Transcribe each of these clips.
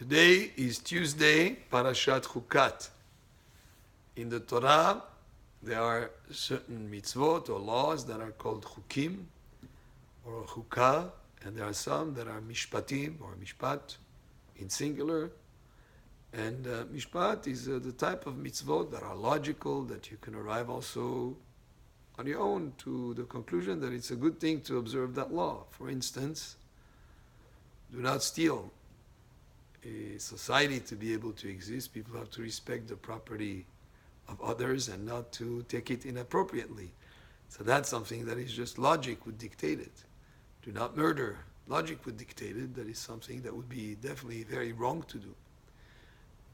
Today is Tuesday, Parashat Chukat. In the Torah, there are certain mitzvot or laws that are called chukim or chukah, and there are some that are mishpatim or mishpat in singular. And mishpat is the type of mitzvot that are logical, that you can arrive also on your own to the conclusion that it's a good thing to observe that law. For instance, do not steal. A society to be able to exist, people have to respect the property of others and not to take it inappropriately. So that's something that is just logic would dictate it. Do not murder. Logic would dictate it. That is something that would be definitely very wrong to do.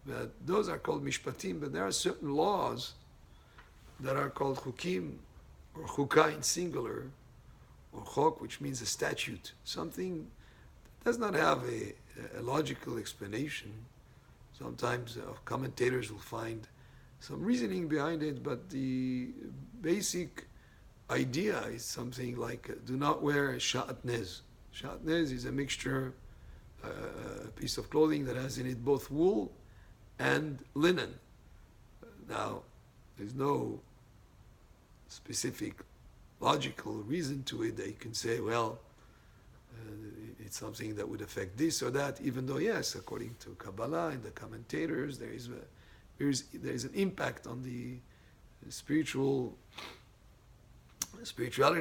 But those are called mishpatim, but there are certain laws that are called chukim or chukah in singular, or chok, which means a statute, something that does not have a logical explanation. Sometimes commentators will find some reasoning behind it, but the basic idea is something like do not wear shatnez. Shatnez is a mixture, a piece of clothing that has in it both wool and linen. Now, there's no specific logical reason to it that you can say, well, it's something that would affect this or that, even though, yes, according to Kabbalah and the commentators, there is an impact on the spirituality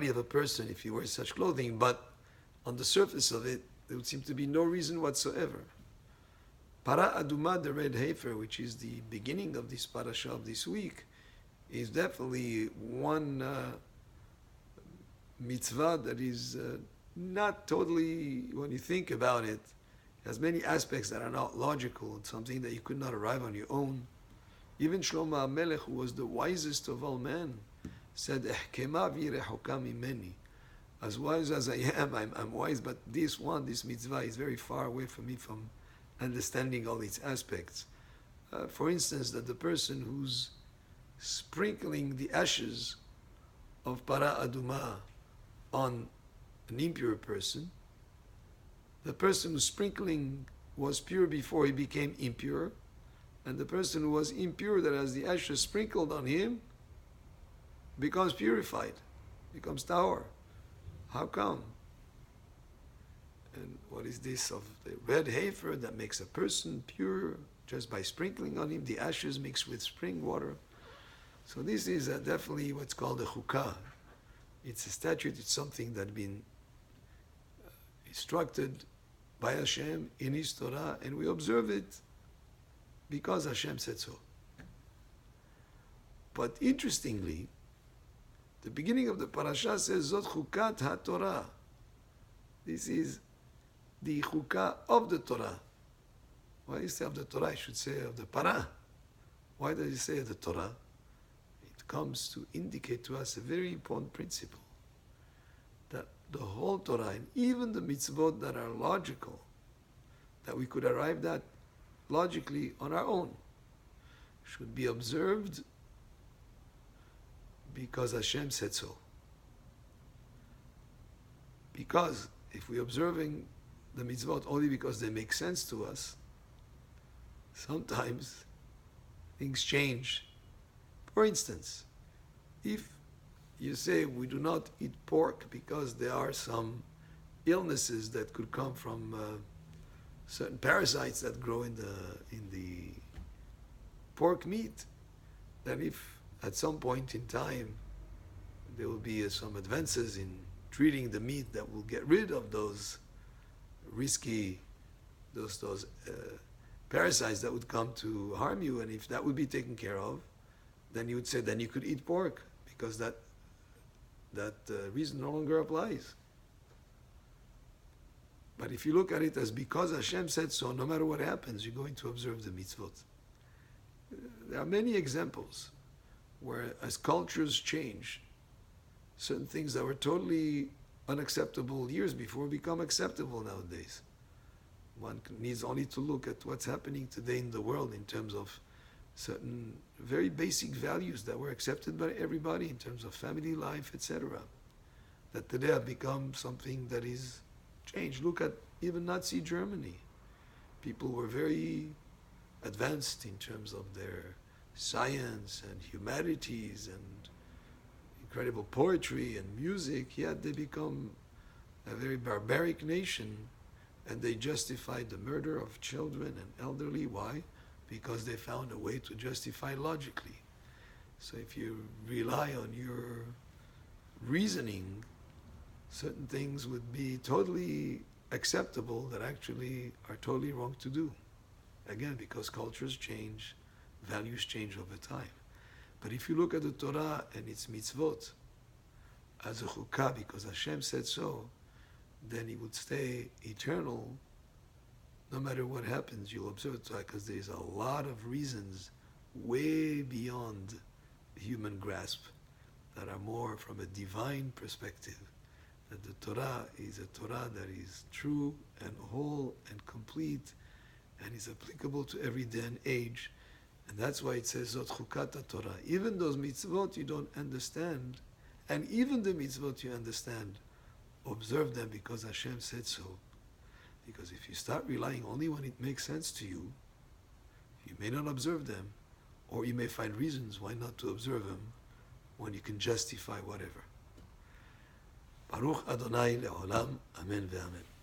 of a person if you wear such clothing, but on the surface of it, there would seem to be no reason whatsoever. Para Aduma, the red heifer, which is the beginning of this parasha of this week, is definitely one mitzvah that is not totally, when you think about it, has many aspects that are not logical. It's something that you could not arrive on your own. Even Shlomo HaMelech, who was the wisest of all men, said, "Ehkema vi rehoka mimeni." As wise as I am, I'm wise, but this mitzvah, is very far away from me from understanding all its aspects. For instance, that the person who's sprinkling the ashes of para aduma on an impure person, the person who's sprinkling was pure before he became impure, and the person who was impure that has the ashes sprinkled on him becomes purified, becomes tahor. How come? And what is this of the red heifer that makes a person pure just by sprinkling on him the ashes mixed with spring water? So this is definitely what's called a chukah. It's a statute, it's something that's been instructed by Hashem in His Torah, and we observe it because Hashem said so. But interestingly, the beginning of the parasha says Zot Chukat Hatorah. This is the chukah of the Torah. Why do you say of the Torah? I should say of the para. Why does he say of the Torah? It comes to indicate to us a very important principle, that the whole Torah, and even the mitzvot that are logical, that we could arrive at logically on our own, should be observed because Hashem said so. Because if we're observing the mitzvot only because they make sense to us, sometimes things change. For instance, if you say we do not eat pork because there are some illnesses that could come from certain parasites that grow in the pork meat, then if at some point in time there will be some advances in treating the meat that will get rid of those risky, those parasites that would come to harm you, and if that would be taken care of, then you would say then you could eat pork, because that reason no longer applies. But if you look at it as because Hashem said so, no matter what happens, you're going to observe the mitzvot. There are many examples where, as cultures change, certain things that were totally unacceptable years before become acceptable nowadays. One needs only to look at what's happening today in the world in terms of certain very basic values that were accepted by everybody in terms of family life, etc., that today have become something that is changed. Look at even Nazi Germany. people were very advanced in terms of their science and humanities and incredible poetry and music, yet they become a very barbaric nation, and they justified the murder of children and elderly. Why? Because they found a way to justify logically. So if you rely on your reasoning, certain things would be totally acceptable that actually are totally wrong to do. Again, because cultures change, values change over time. But if you look at the Torah and its mitzvot as a chukah, because Hashem said so, then it would stay eternal. No matter what happens, you'll observe Torah, because there's a lot of reasons way beyond human grasp that are more from a divine perspective. That the Torah is a Torah that is true and whole and complete and is applicable to every day and age. And that's why it says Zot Chukat Hatorah. Even those mitzvot you don't understand, and even the mitzvot you understand, observe them because Hashem said so. Because if you start relying only when it makes sense to you, you may not observe them, or you may find reasons why not to observe them when you can justify whatever. Baruch Adonai le'olam, amen ve'amen.